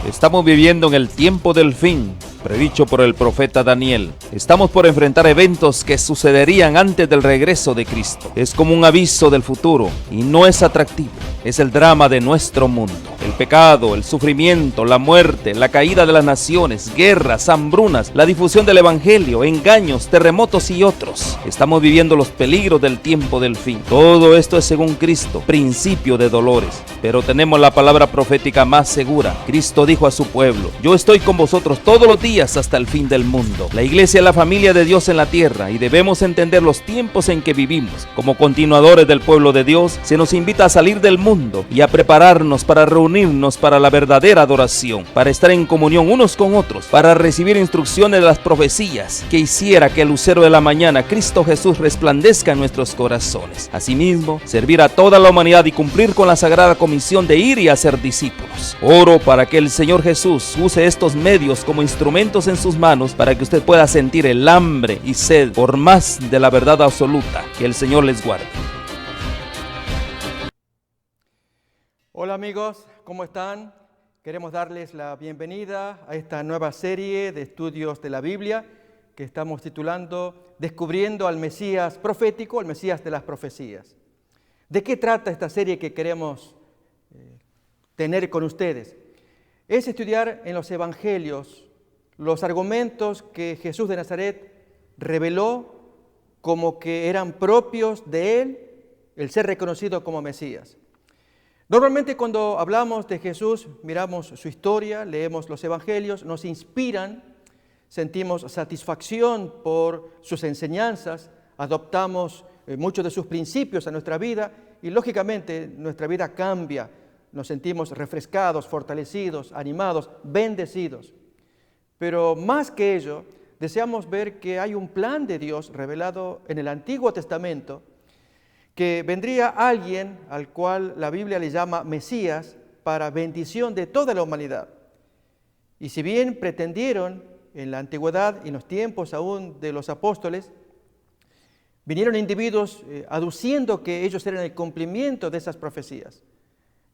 Estamos viviendo en el tiempo del fin, predicho por el profeta Daniel. Estamos por enfrentar eventos que sucederían antes del regreso de Cristo. Es como un aviso del futuro y no es atractivo. Es el drama de nuestro mundo. El pecado, el sufrimiento, la muerte, la caída de las naciones, guerras, hambrunas, la difusión del evangelio, engaños, terremotos y otros. Estamos viviendo los peligros del tiempo del fin. Todo esto es según Cristo, principio de dolores. Pero tenemos la palabra profética más segura. Cristo dijo a su pueblo: yo estoy con vosotros todos los días hasta el fin del mundo. La iglesia es la familia de Dios en la tierra y debemos entender los tiempos en que vivimos. Como continuadores del pueblo de Dios, se nos invita a salir del mundo y a prepararnos para reunirnos para la verdadera adoración, para estar en comunión unos con otros, para recibir instrucciones de las profecías que hiciera que el lucero de la mañana, Cristo Jesús, resplandezca en nuestros corazones. Asimismo, servir a toda la humanidad y cumplir con la sagrada comisión de ir y hacer discípulos. Oro para que el Señor Jesús use estos medios como instrumentos en sus manos para que usted pueda sentir el hambre y sed por más de la verdad absoluta. Que el Señor les guarde. Hola amigos, ¿cómo están? Queremos darles la bienvenida a esta nueva serie de estudios de la Biblia que estamos titulando Descubriendo al Mesías profético, el Mesías de las profecías. ¿De qué trata esta serie que queremos tener con ustedes? Es estudiar en los evangelios los argumentos que Jesús de Nazaret reveló como que eran propios de él, el ser reconocido como Mesías. Normalmente cuando hablamos de Jesús, miramos su historia, leemos los evangelios, nos inspiran, sentimos satisfacción por sus enseñanzas, adoptamos muchos de sus principios a nuestra vida y lógicamente nuestra vida cambia, nos sentimos refrescados, fortalecidos, animados, bendecidos. Pero más que ello, deseamos ver que hay un plan de Dios revelado en el Antiguo Testamento, que vendría alguien al cual la Biblia le llama Mesías para bendición de toda la humanidad. Y si bien pretendieron en la antigüedad y en los tiempos aún de los apóstoles, vinieron individuos aduciendo que ellos eran el cumplimiento de esas profecías.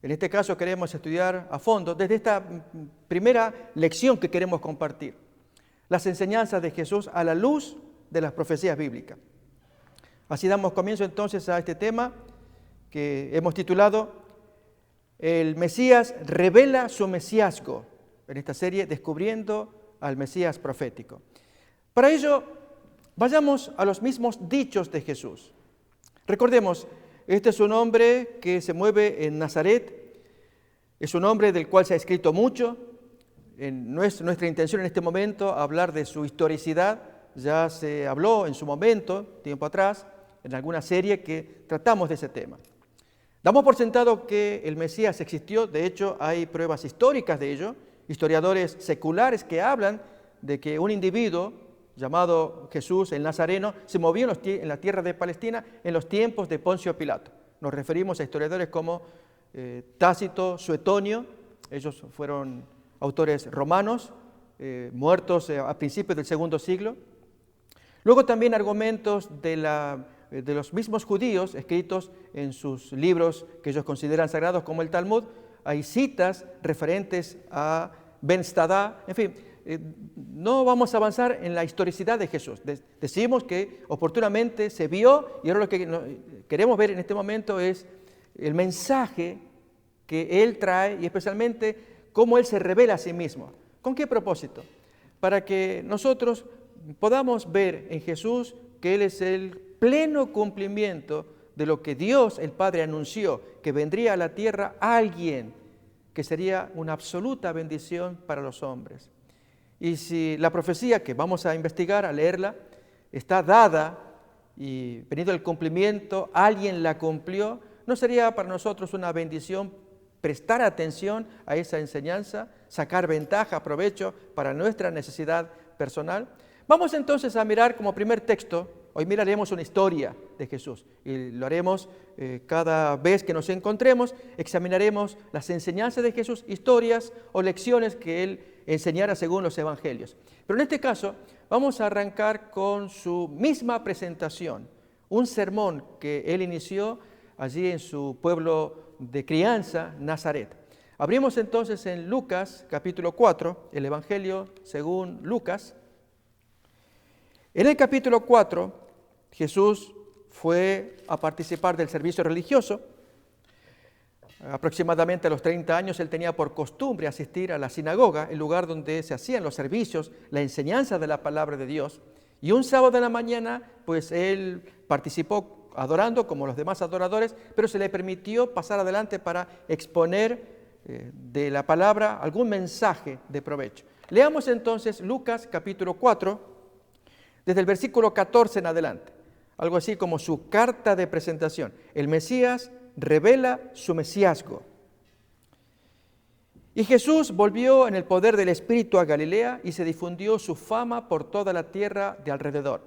En este caso queremos estudiar a fondo, desde esta primera lección que queremos compartir, las enseñanzas de Jesús a la luz de las profecías bíblicas. Así damos comienzo entonces a este tema que hemos titulado El Mesías revela su mesiasgo, en esta serie Descubriendo al Mesías profético. Para ello, vayamos a los mismos dichos de Jesús. Recordemos, este es un hombre que se mueve en Nazaret, es un hombre del cual se ha escrito mucho. No es nuestra intención en este momento hablar de su historicidad, ya se habló en su momento, tiempo atrás, en alguna serie que tratamos de ese tema. Damos por sentado que el Mesías existió, de hecho hay pruebas históricas de ello, historiadores seculares que hablan de que un individuo llamado Jesús el Nazareno se movió en la tierra de Palestina en los tiempos de Poncio Pilato. Nos referimos a historiadores como Tácito, Suetonio, ellos fueron autores romanos, muertos a principios del segundo siglo. Luego también argumentos de los mismos judíos escritos en sus libros que ellos consideran sagrados como el Talmud. Hay citas referentes a Ben Stadá, en fin, no vamos a avanzar en la historicidad de Jesús. Decimos que oportunamente se vio y ahora lo que queremos ver en este momento es el mensaje que Él trae y especialmente cómo Él se revela a sí mismo. ¿Con qué propósito? Para que nosotros podamos ver en Jesús que Él es el pleno cumplimiento de lo que Dios el Padre anunció, que vendría a la tierra alguien que sería una absoluta bendición para los hombres. Y si la profecía que vamos a investigar, a leerla, está dada y venido el cumplimiento, alguien la cumplió, ¿no sería para nosotros una bendición prestar atención a esa enseñanza, sacar ventaja, provecho para nuestra necesidad personal? Vamos entonces a mirar como primer texto, hoy miraremos una historia de Jesús y lo haremos cada vez que nos encontremos, examinaremos las enseñanzas de Jesús, historias o lecciones que Él enseñara según los evangelios. Pero en este caso vamos a arrancar con su misma presentación, un sermón que Él inició allí en su pueblo de crianza, Nazaret. Abrimos entonces en Lucas capítulo 4, el Evangelio según Lucas. En el capítulo 4, Jesús fue a participar del servicio religioso. Aproximadamente a los 30 años él tenía por costumbre asistir a la sinagoga, el lugar donde se hacían los servicios, la enseñanza de la palabra de Dios. Y un sábado en la mañana, pues él participó adorando como los demás adoradores, pero se le permitió pasar adelante para exponer de la palabra algún mensaje de provecho. Leamos entonces Lucas capítulo 4, desde el versículo 14 en adelante, algo así como su carta de presentación. El Mesías revela su mesiasgo. Y Jesús volvió en el poder del Espíritu a Galilea y se difundió su fama por toda la tierra de alrededor.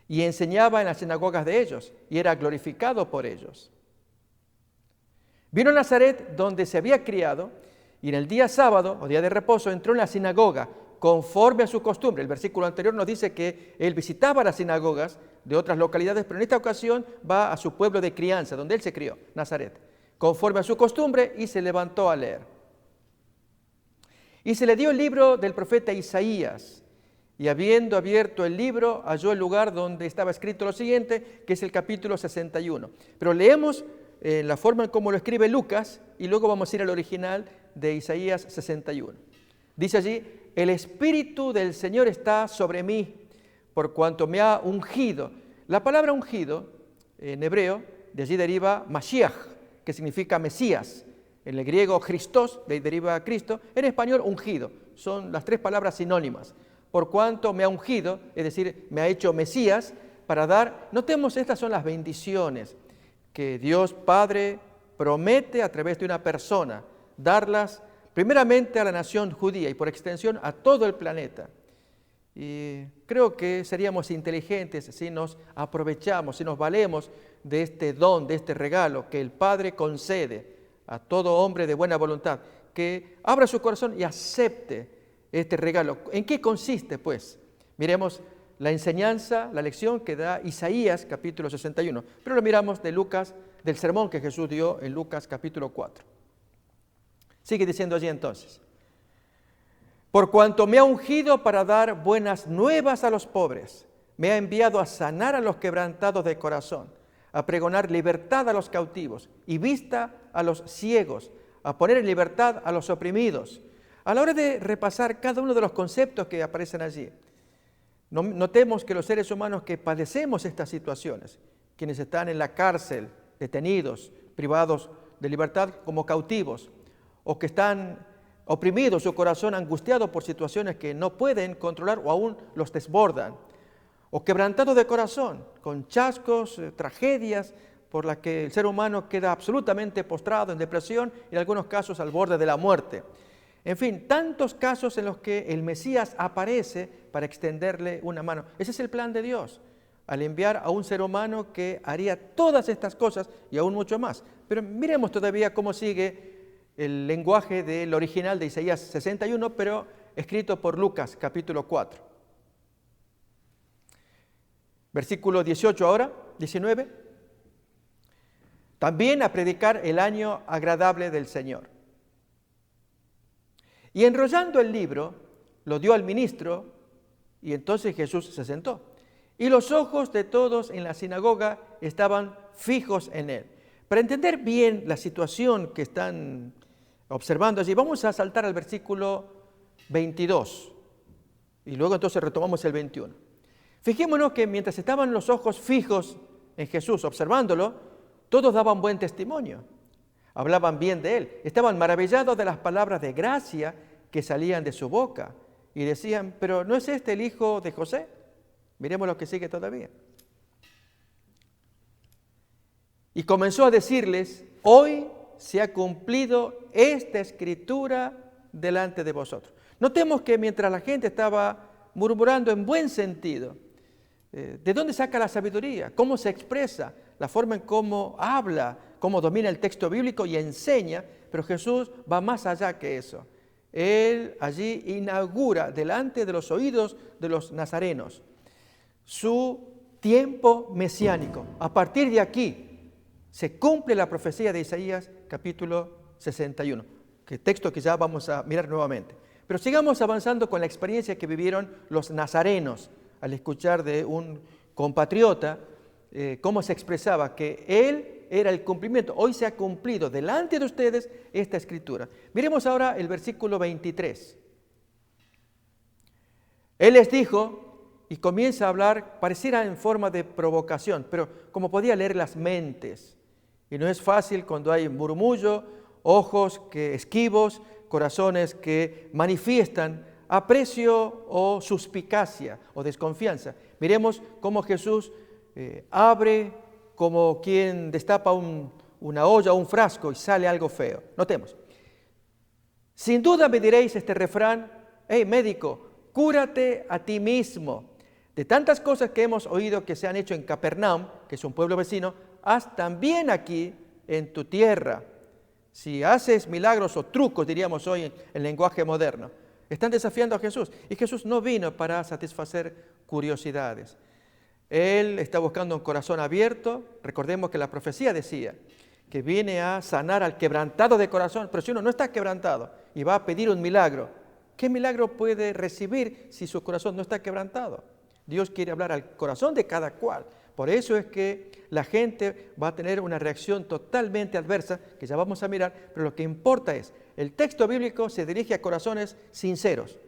Y enseñaba en las sinagogas de ellos y era glorificado por ellos. Vino a Nazaret, donde se había criado, y en el día sábado, o día de reposo, entró en la sinagoga, conforme a su costumbre. El versículo anterior nos dice que él visitaba las sinagogas de otras localidades, pero en esta ocasión va a su pueblo de crianza, donde él se crió, Nazaret, conforme a su costumbre, y se levantó a leer. Y se le dio el libro del profeta Isaías, y habiendo abierto el libro, halló el lugar donde estaba escrito lo siguiente, que es el capítulo 61. Pero leemos la forma en cómo lo escribe Lucas, y luego vamos a ir al original de Isaías 61. Dice allí: el Espíritu del Señor está sobre mí, por cuanto me ha ungido. La palabra ungido, en hebreo, de allí deriva Mashiach, que significa Mesías. En el griego, Christos, de ahí deriva Cristo. En español, ungido. Son las tres palabras sinónimas. Por cuanto me ha ungido, es decir, me ha hecho Mesías, para dar, notemos, estas son las bendiciones que Dios Padre promete a través de una persona, darlas primeramente a la nación judía y por extensión a todo el planeta. Y creo que seríamos inteligentes si nos aprovechamos, si nos valemos de este don, de este regalo que el Padre concede a todo hombre de buena voluntad, que abra su corazón y acepte este regalo. ¿En qué consiste, pues? Miremos la enseñanza, la lección que da Isaías capítulo 61. Pero lo miramos de Lucas, del sermón que Jesús dio en Lucas capítulo 4. Sigue diciendo allí entonces: por cuanto me ha ungido para dar buenas nuevas a los pobres, me ha enviado a sanar a los quebrantados de corazón, a pregonar libertad a los cautivos y vista a los ciegos, a poner en libertad a los oprimidos. A la hora de repasar cada uno de los conceptos que aparecen allí, notemos que los seres humanos que padecemos estas situaciones, quienes están en la cárcel, detenidos, privados de libertad como cautivos, o que están oprimidos, su corazón angustiado por situaciones que no pueden controlar o aún los desbordan, o quebrantados de corazón, con chascos, tragedias, por las que el ser humano queda absolutamente postrado en depresión y en algunos casos al borde de la muerte. En fin, tantos casos en los que el Mesías aparece para extenderle una mano. Ese es el plan de Dios, al enviar a un ser humano que haría todas estas cosas y aún mucho más. Pero miremos todavía cómo sigue el lenguaje del original de Isaías 61, pero escrito por Lucas, capítulo 4. Versículo 18 ahora, 19. También a predicar el año agradable del Señor. Y enrollando el libro, lo dio al ministro, y entonces Jesús se sentó. Y los ojos de todos en la sinagoga estaban fijos en él. Para entender bien la situación que están observando allí, vamos a saltar al versículo 22 y luego entonces retomamos el 21. Fijémonos que mientras estaban los ojos fijos en Jesús, observándolo, todos daban buen testimonio, hablaban bien de él, estaban maravillados de las palabras de gracia que salían de su boca y decían: ¿pero no es este el hijo de José? Miremos lo que sigue todavía. Y comenzó a decirles: hoy se ha cumplido esta escritura delante de vosotros. Notemos que mientras la gente estaba murmurando en buen sentido, ¿de dónde saca la sabiduría? ¿Cómo se expresa? La forma en cómo habla, cómo domina el texto bíblico y enseña, pero Jesús va más allá que eso. Él allí inaugura delante de los oídos de los nazarenos su tiempo mesiánico. A partir de aquí se cumple la profecía de Isaías capítulo 61, que texto que ya vamos a mirar nuevamente. Pero sigamos avanzando con la experiencia que vivieron los nazarenos al escuchar de un compatriota cómo se expresaba que él era el cumplimiento. Hoy se ha cumplido delante de ustedes esta escritura. Miremos ahora el versículo 23. Él les dijo, y comienza a hablar, pareciera en forma de provocación, pero como podía leer las mentes. Y no es fácil cuando hay murmullo, ojos que esquivos, corazones que manifiestan aprecio o suspicacia o desconfianza. Miremos cómo Jesús abre como quien destapa una olla o un frasco y sale algo feo. Notemos. Sin duda me diréis este refrán, hey médico, cúrate a ti mismo. De tantas cosas que hemos oído que se han hecho en Capernaum, que es un pueblo vecino, haz también aquí en tu tierra. Si haces milagros o trucos, diríamos hoy en lenguaje moderno, están desafiando a Jesús. Y Jesús no vino para satisfacer curiosidades. Él está buscando un corazón abierto. Recordemos que la profecía decía que viene a sanar al quebrantado de corazón. Pero si uno no está quebrantado y va a pedir un milagro, ¿qué milagro puede recibir si su corazón no está quebrantado? Dios quiere hablar al corazón de cada cual. Por eso es que la gente va a tener una reacción totalmente adversa, que ya vamos a mirar, pero lo que importa es, el texto bíblico se dirige a corazones sinceros,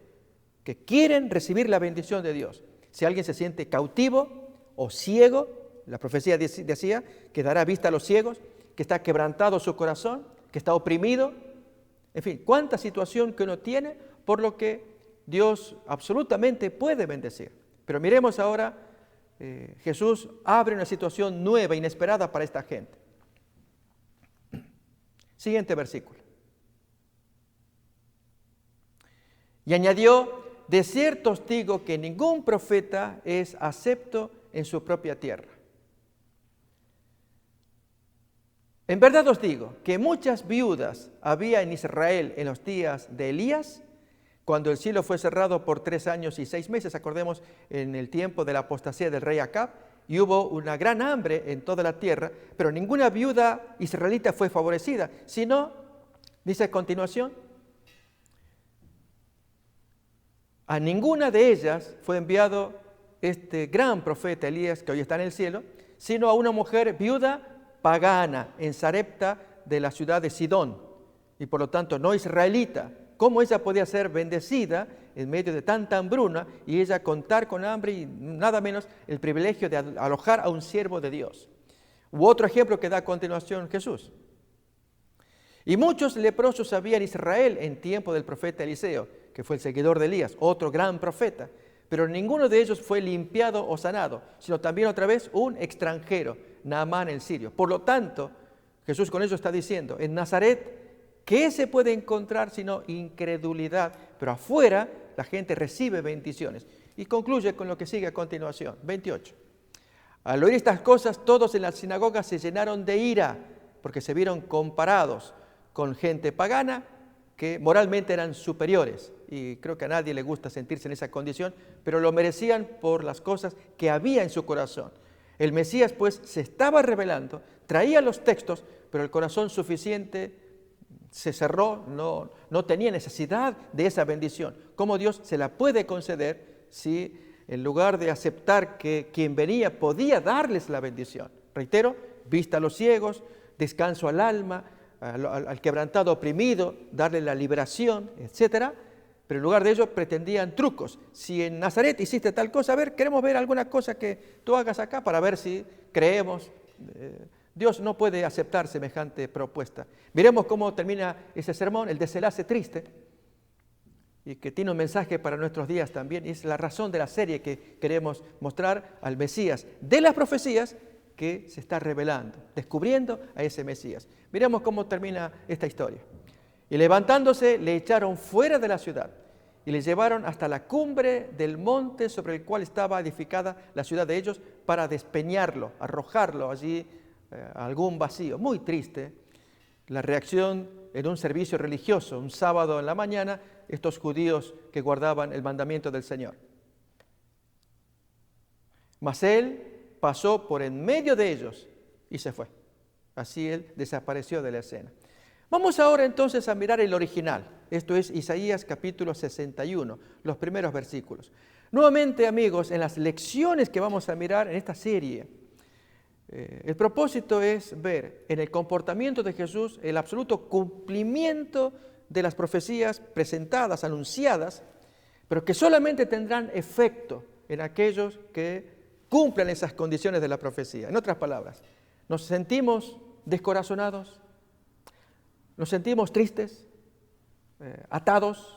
que quieren recibir la bendición de Dios. Si alguien se siente cautivo o ciego, la profecía decía que dará vista a los ciegos, que está quebrantado su corazón, que está oprimido, en fin, cuánta situación que uno tiene, por lo que Dios absolutamente puede bendecir. Pero miremos ahora, Jesús abre una situación nueva, inesperada para esta gente. Siguiente versículo. Y añadió, de cierto os digo que ningún profeta es acepto en su propia tierra. En verdad os digo que muchas viudas había en Israel en los días de Elías, cuando el cielo fue cerrado por 3 años y 6 meses, acordemos en el tiempo de la apostasía del rey Acab, y hubo una gran hambre en toda la tierra, pero ninguna viuda israelita fue favorecida, sino, dice a continuación, a ninguna de ellas fue enviado este gran profeta Elías, que hoy está en el cielo, sino a una mujer viuda pagana en Sarepta de la ciudad de Sidón, y por lo tanto no israelita. ¿Cómo ella podía ser bendecida en medio de tanta hambruna y ella contar con hambre y nada menos el privilegio de alojar a un siervo de Dios? U otro ejemplo que da a continuación Jesús. Y muchos leprosos había en Israel en tiempo del profeta Eliseo, que fue el seguidor de Elías, otro gran profeta, pero ninguno de ellos fue limpiado o sanado, sino también otra vez un extranjero, Naamán el sirio. Por lo tanto, Jesús con eso está diciendo, en Nazaret, ¿qué se puede encontrar sino incredulidad? Pero afuera la gente recibe bendiciones. Y concluye con lo que sigue a continuación, 28. Al oír estas cosas, todos en la sinagoga se llenaron de ira, porque se vieron comparados con gente pagana que moralmente eran superiores. Y creo que a nadie le gusta sentirse en esa condición, pero lo merecían por las cosas que había en su corazón. El Mesías, pues, se estaba revelando, traía los textos, pero el corazón suficiente se cerró, no tenía necesidad de esa bendición. ¿Cómo Dios se la puede conceder si en lugar de aceptar que quien venía podía darles la bendición? Reitero, vista a los ciegos, descanso al alma, al quebrantado oprimido, darle la liberación, etcétera. Pero en lugar de ello pretendían trucos. Si en Nazaret hiciste tal cosa, a ver, queremos ver alguna cosa que tú hagas acá para ver si creemos. Dios no puede aceptar semejante propuesta. Miremos cómo termina ese sermón, el desenlace triste, y que tiene un mensaje para nuestros días también, y es la razón de la serie que queremos mostrar al Mesías, de las profecías que se está revelando, descubriendo a ese Mesías. Miremos cómo termina esta historia. Y levantándose, le echaron fuera de la ciudad, y le llevaron hasta la cumbre del monte sobre el cual estaba edificada la ciudad de ellos, para despeñarlo, arrojarlo allí a algún vacío. Muy triste la reacción en un servicio religioso, un sábado en la mañana, estos judíos que guardaban el mandamiento del Señor. Mas él pasó por en medio de ellos y se fue. Así él desapareció de la escena. Vamos ahora entonces a mirar el original. Esto es Isaías capítulo 61, los primeros versículos. Nuevamente, amigos, en las lecciones que vamos a mirar en esta serie, el propósito es ver en el comportamiento de Jesús el absoluto cumplimiento de las profecías presentadas, anunciadas, pero que solamente tendrán efecto en aquellos que cumplan esas condiciones de la profecía. En otras palabras, nos sentimos descorazonados, nos sentimos tristes, atados,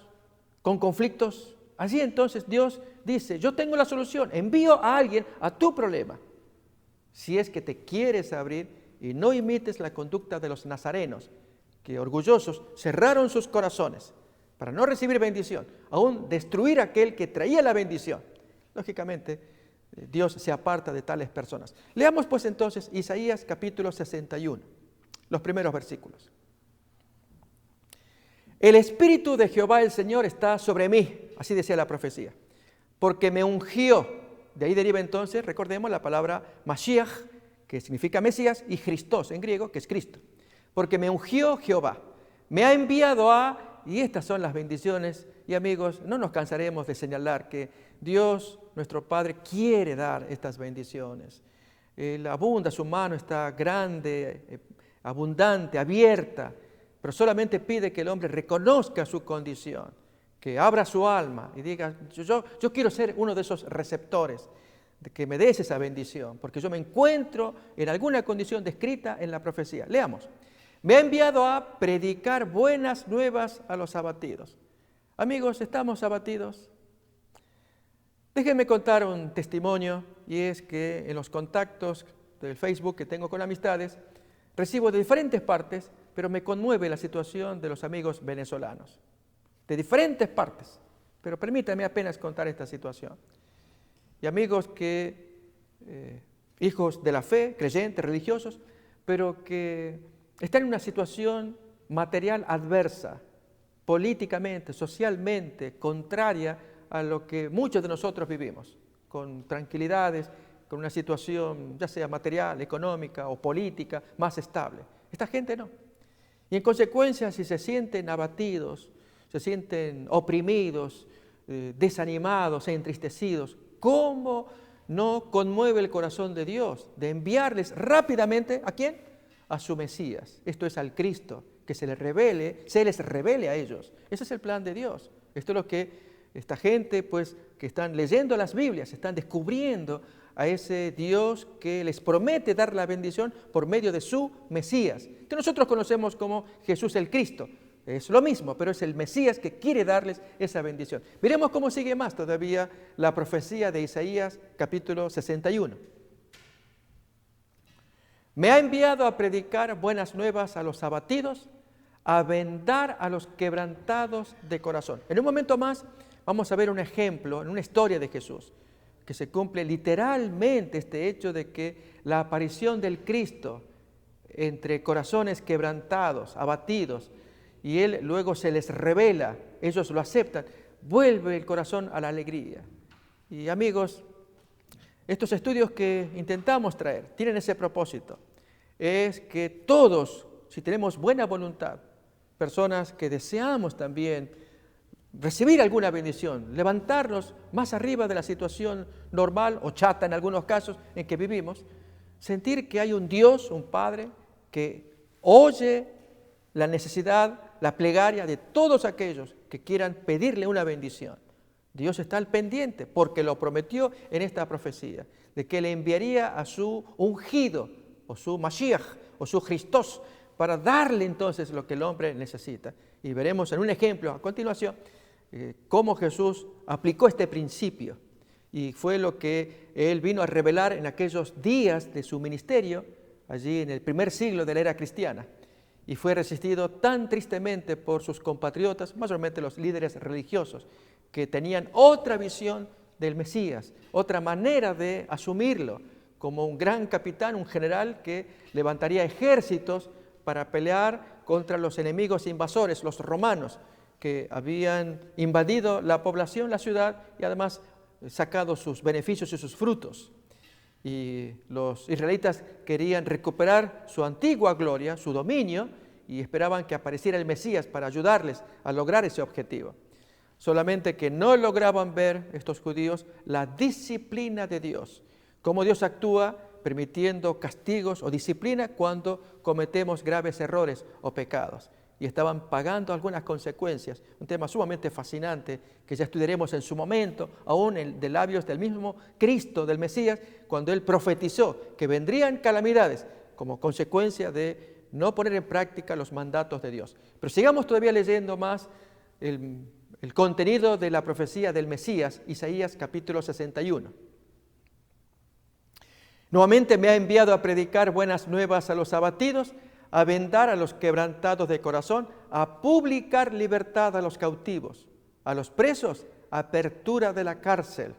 con conflictos. Así entonces Dios dice, yo tengo la solución, envío a alguien a tu problema. Si es que te quieres abrir y no imites la conducta de los nazarenos, que orgullosos cerraron sus corazones para no recibir bendición, aún destruir a aquel que traía la bendición. Lógicamente, Dios se aparta de tales personas. Leamos pues entonces Isaías capítulo 61, los primeros versículos. El Espíritu de Jehová el Señor está sobre mí, así decía la profecía, porque me ungió. De ahí deriva entonces, recordemos la palabra Mashiach, que significa Mesías, y Christos en griego, que es Cristo. Porque me ungió Jehová, me ha enviado a, y estas son las bendiciones, y amigos, no nos cansaremos de señalar que Dios, nuestro Padre, quiere dar estas bendiciones. Él abunda, su mano está grande, abundante, abierta, pero solamente pide que el hombre reconozca su condición, que abra su alma y diga, yo quiero ser uno de esos receptores, de que me des esa bendición, porque yo me encuentro en alguna condición descrita en la profecía. Leamos. Me ha enviado a predicar buenas nuevas a los abatidos. Amigos, ¿estamos abatidos? Déjenme contar un testimonio, y es que en los contactos del Facebook que tengo con amistades, recibo de diferentes partes, pero me conmueve la situación de los amigos venezolanos. De diferentes partes, pero permítame apenas contar esta situación. Y amigos que, hijos de la fe, creyentes, religiosos, pero que están en una situación material adversa, políticamente, socialmente, contraria a lo que muchos de nosotros vivimos, con tranquilidades, con una situación ya sea material, económica o política más estable. Esta gente no. Y en consecuencia, si se sienten abatidos, se sienten oprimidos, desanimados e entristecidos, ¿cómo no conmueve el corazón de Dios de enviarles rápidamente ¿a quién? A su Mesías, esto es al Cristo, que se les revele a ellos. Ese es el plan de Dios. Esto es lo que esta gente, pues, que están leyendo las Biblias, están descubriendo a ese Dios que les promete dar la bendición por medio de su Mesías, que nosotros conocemos como Jesús el Cristo. Es lo mismo, pero es el Mesías que quiere darles esa bendición. Miremos cómo sigue más todavía la profecía de Isaías capítulo 61. Me ha enviado a predicar buenas nuevas a los abatidos, a vendar a los quebrantados de corazón. En un momento más vamos a ver un ejemplo, en una historia de Jesús, que se cumple literalmente este hecho de que la aparición del Cristo entre corazones quebrantados, abatidos, y Él luego se les revela, ellos lo aceptan, vuelve el corazón a la alegría. Y amigos, estos estudios que intentamos traer tienen ese propósito, es que todos, si tenemos buena voluntad, personas que deseamos también recibir alguna bendición, levantarnos más arriba de la situación normal o chata en algunos casos en que vivimos, sentir que hay un Dios, un Padre, que oye la necesidad, la plegaria de todos aquellos que quieran pedirle una bendición. Dios está al pendiente porque lo prometió en esta profecía, de que le enviaría a su ungido, o su Mashiach, o su Christos, para darle entonces lo que el hombre necesita. Y veremos en un ejemplo a continuación cómo Jesús aplicó este principio. Y fue lo que Él vino a revelar en aquellos días de su ministerio, allí en el primer siglo de la era cristiana. Y fue resistido tan tristemente por sus compatriotas, mayormente los líderes religiosos, que tenían otra visión del Mesías, otra manera de asumirlo, como un gran capitán, un general que levantaría ejércitos para pelear contra los enemigos invasores, los romanos, que habían invadido la población, la ciudad, y además sacado sus beneficios y sus frutos. Y los israelitas querían recuperar su antigua gloria, su dominio, y esperaban que apareciera el Mesías para ayudarles a lograr ese objetivo. Solamente que no lograban ver estos judíos la disciplina de Dios, cómo Dios actúa permitiendo castigos o disciplina cuando cometemos graves errores o pecados. Y estaban pagando algunas consecuencias, un tema sumamente fascinante que ya estudiaremos en su momento, aún de labios del mismo Cristo, del Mesías, cuando Él profetizó que vendrían calamidades como consecuencia de no poner en práctica los mandatos de Dios. Pero sigamos todavía leyendo más el contenido de la profecía del Mesías, Isaías capítulo 61. Nuevamente me ha enviado a predicar buenas nuevas a los abatidos, a vendar a los quebrantados de corazón, a publicar libertad a los cautivos, a los presos, apertura de la cárcel.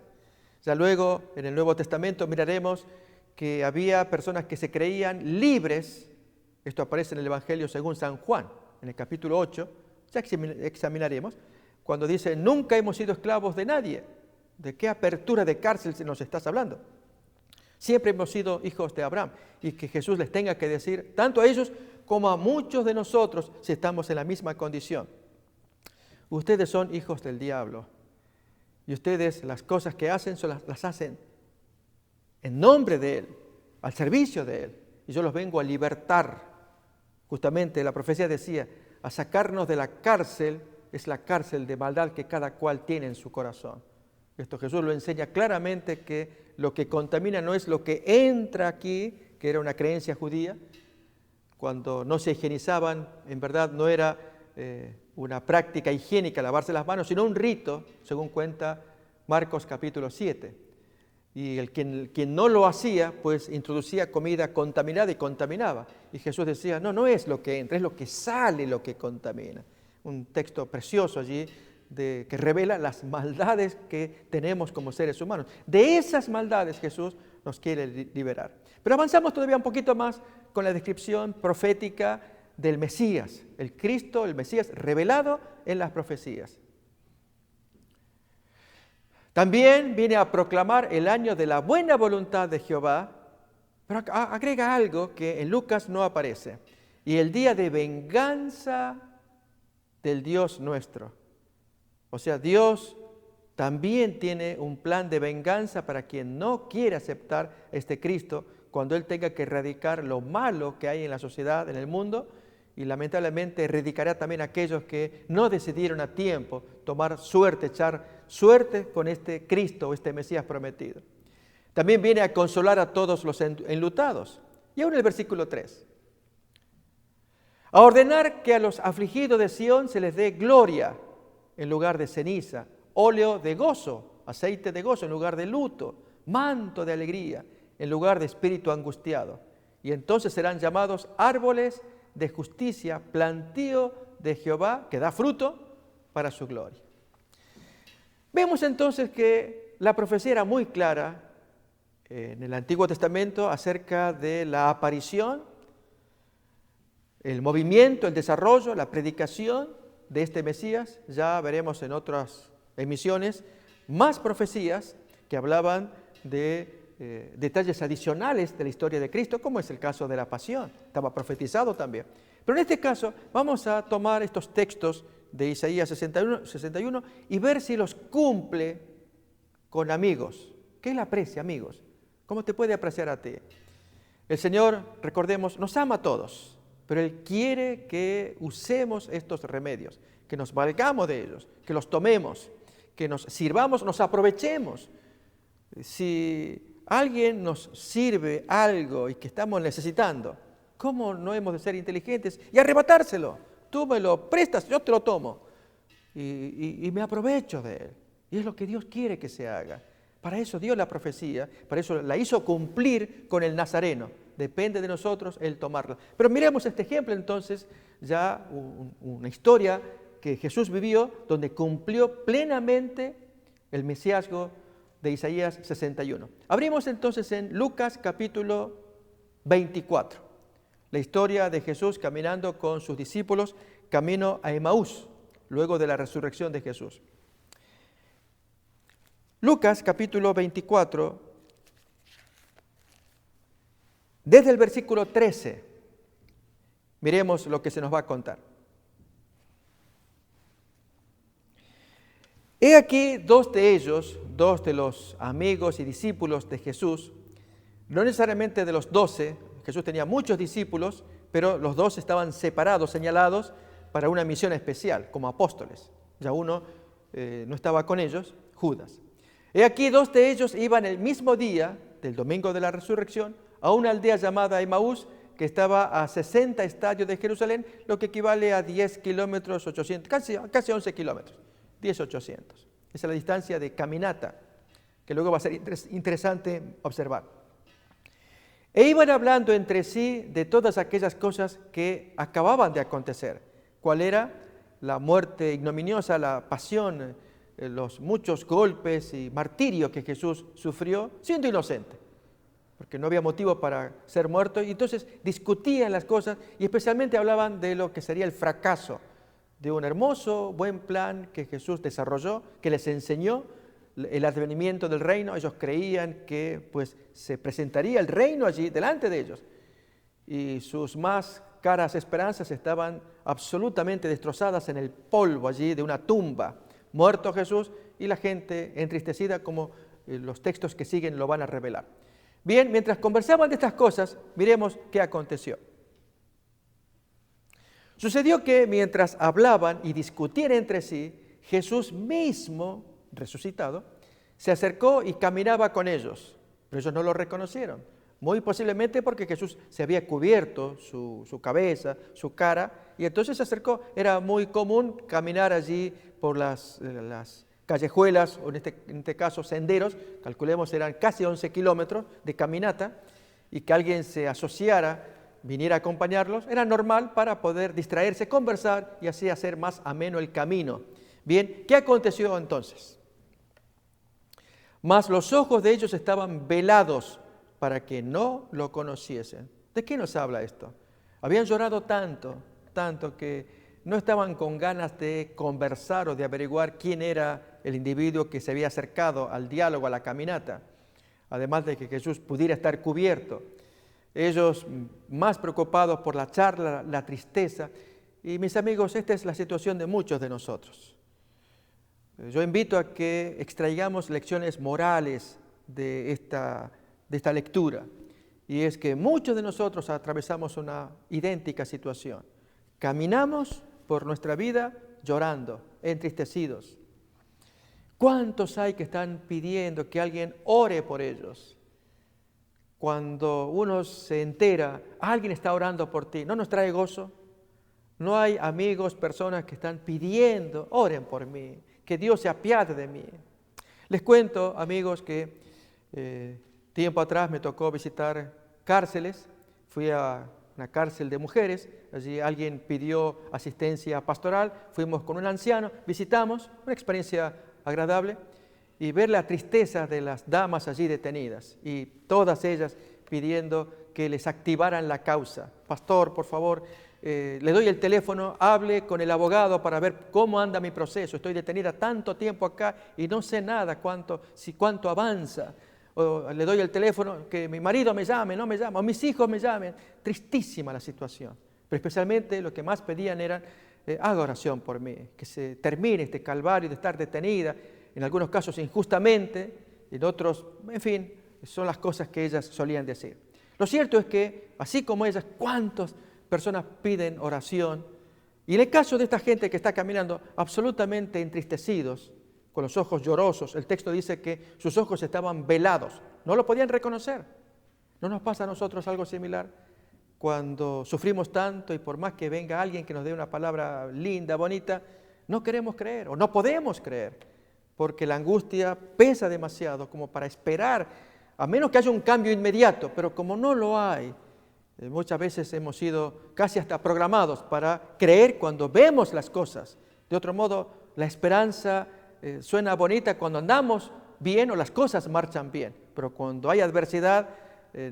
Ya luego en el Nuevo Testamento miraremos que había personas que se creían libres. Esto aparece en el Evangelio según San Juan, en el capítulo 8, ya examinaremos, cuando dice, nunca hemos sido esclavos de nadie. ¿De qué apertura de cárcel nos estás hablando? Siempre hemos sido hijos de Abraham, y que Jesús les tenga que decir, tanto a ellos como a muchos de nosotros, si estamos en la misma condición. Ustedes son hijos del diablo, y ustedes las cosas que hacen las hacen en nombre de Él, al servicio de Él, y yo los vengo a libertar. Justamente la profecía decía, a sacarnos de la cárcel, es la cárcel de maldad que cada cual tiene en su corazón. Esto Jesús lo enseña claramente, que lo que contamina no es lo que entra aquí, que era una creencia judía. Cuando no se higienizaban, en verdad no era una práctica higiénica lavarse las manos, sino un rito, según cuenta Marcos capítulo 7. Y quien no lo hacía, pues introducía comida contaminada y contaminaba. Y Jesús decía, no es lo que entra, es lo que sale lo que contamina. Un texto precioso allí que revela las maldades que tenemos como seres humanos. De esas maldades Jesús nos quiere liberar. Pero avanzamos todavía un poquito más con la descripción profética del Mesías, el Cristo, el Mesías revelado en las profecías. También viene a proclamar el año de la buena voluntad de Jehová, pero agrega algo que en Lucas no aparece, y el día de venganza del Dios nuestro. O sea, Dios también tiene un plan de venganza para quien no quiere aceptar este Cristo, cuando Él tenga que erradicar lo malo que hay en la sociedad, en el mundo, y lamentablemente erradicará también a aquellos que no decidieron a tiempo tomar suerte, echar suerte con este Cristo o este Mesías prometido. También viene a consolar a todos los enlutados. Y aún el versículo 3. A ordenar que a los afligidos de Sión se les dé gloria en lugar de ceniza, óleo de gozo, aceite de gozo en lugar de luto, manto de alegría en lugar de espíritu angustiado. Y entonces serán llamados árboles de justicia, plantío de Jehová, que da fruto para su gloria. Vemos entonces que la profecía era muy clara en el Antiguo Testamento acerca de la aparición, el movimiento, el desarrollo, la predicación de este Mesías. Ya veremos en otras emisiones más profecías que hablaban de detalles adicionales de la historia de Cristo, como es el caso de la pasión, estaba profetizado también. Pero en este caso vamos a tomar estos textos de Isaías 61 y ver si los cumple con amigos. ¿Qué Él aprecia, amigos? ¿Cómo te puede apreciar a ti? El Señor, recordemos, nos ama a todos, pero Él quiere que usemos estos remedios, que nos valgamos de ellos, que los tomemos, que nos sirvamos, nos aprovechemos. Si alguien nos sirve algo y que estamos necesitando, ¿cómo no hemos de ser inteligentes y arrebatárselo? Tú me lo prestas, yo te lo tomo y me aprovecho de él. Y es lo que Dios quiere que se haga. Para eso dio la profecía, para eso la hizo cumplir con el Nazareno. Depende de nosotros el tomarla. Pero miremos este ejemplo entonces, ya una historia que Jesús vivió, donde cumplió plenamente el mesiasgo de Isaías 61. Abrimos entonces en Lucas capítulo 24, la historia de Jesús caminando con sus discípulos camino a Emaús, luego de la resurrección de Jesús. Lucas capítulo 24, desde el versículo 13. Miremos lo que se nos va a contar. He aquí dos de ellos, dos de los amigos y discípulos de Jesús, no necesariamente de los 12, Jesús tenía muchos discípulos, pero los 12 estaban separados, señalados para una misión especial, como apóstoles. Ya uno no estaba con ellos, Judas. He aquí dos de ellos iban el mismo día del domingo de la resurrección a una aldea llamada Emaús, que estaba a 60 estadios de Jerusalén, lo que equivale a 10 kilómetros, 800, casi 11 kilómetros, 10, 800. Esa es la distancia de caminata, que luego va a ser interesante observar. E iban hablando entre sí de todas aquellas cosas que acababan de acontecer. ¿Cuál era? La muerte ignominiosa, la pasión, los muchos golpes y martirio que Jesús sufrió siendo inocente, porque no había motivo para ser muerto, y entonces discutían las cosas y especialmente hablaban de lo que sería el fracaso de un hermoso, buen plan que Jesús desarrolló, que les enseñó el advenimiento del reino. Ellos creían que pues se presentaría el reino allí delante de ellos, y sus más caras esperanzas estaban absolutamente destrozadas en el polvo allí de una tumba. Muerto Jesús y la gente entristecida, como los textos que siguen lo van a revelar. Bien, mientras conversaban de estas cosas, miremos qué aconteció. Sucedió que mientras hablaban y discutían entre sí, Jesús mismo, resucitado, se acercó y caminaba con ellos, pero ellos no lo reconocieron, muy posiblemente porque Jesús se había cubierto su cabeza, su cara, y entonces se acercó. Era muy común caminar allí por las callejuelas, o en este caso senderos, calculemos eran casi 11 kilómetros de caminata, y que alguien se asociara, viniera a acompañarlos, era normal para poder distraerse, conversar y así hacer más ameno el camino. Bien, ¿qué aconteció entonces? Mas los ojos de ellos estaban velados para que no lo conociesen. ¿De qué nos habla esto? Habían llorado tanto que no estaban con ganas de conversar o de averiguar quién era el individuo que se había acercado al diálogo, a la caminata, además de que Jesús pudiera estar cubierto. Ellos más preocupados por la charla, la tristeza. Y mis amigos, esta es la situación de muchos de nosotros. Yo invito a que extraigamos lecciones morales de esta lectura. Y es que muchos de nosotros atravesamos una idéntica situación. Caminamos por nuestra vida llorando, entristecidos. ¿Cuántos hay que están pidiendo que alguien ore por ellos? Cuando uno se entera, alguien está orando por ti, ¿no nos trae gozo? No hay amigos, personas que están pidiendo, oren por mí, que Dios se apiade de mí. Les cuento, amigos, que tiempo atrás me tocó visitar cárceles. Fui a una cárcel de mujeres, allí alguien pidió asistencia pastoral, fuimos con un anciano, visitamos, una experiencia agradable, y ver la tristeza de las damas allí detenidas, y todas ellas pidiendo que les activaran la causa. Pastor, por favor, le doy el teléfono, hable con el abogado para ver cómo anda mi proceso. Estoy detenida tanto tiempo acá y no sé nada cuánto avanza. O le doy el teléfono, que mi marido me llame, no me llama, o mis hijos me llamen. Tristísima la situación. Pero especialmente lo que más pedían era, haga oración por mí, que se termine este calvario de estar detenida, en algunos casos injustamente, en otros, en fin, son las cosas que ellas solían decir. Lo cierto es que, así como ellas, ¿cuántas personas piden oración? Y en el caso de esta gente que está caminando absolutamente entristecidos, con los ojos llorosos, el texto dice que sus ojos estaban velados, no lo podían reconocer. ¿No nos pasa a nosotros algo similar? Cuando sufrimos tanto y por más que venga alguien que nos dé una palabra linda, bonita, no queremos creer o no podemos creer, porque la angustia pesa demasiado como para esperar, a menos que haya un cambio inmediato, pero como no lo hay, muchas veces hemos sido casi hasta programados para creer cuando vemos las cosas. De otro modo, la esperanza suena bonita cuando andamos bien o las cosas marchan bien, pero cuando hay adversidad,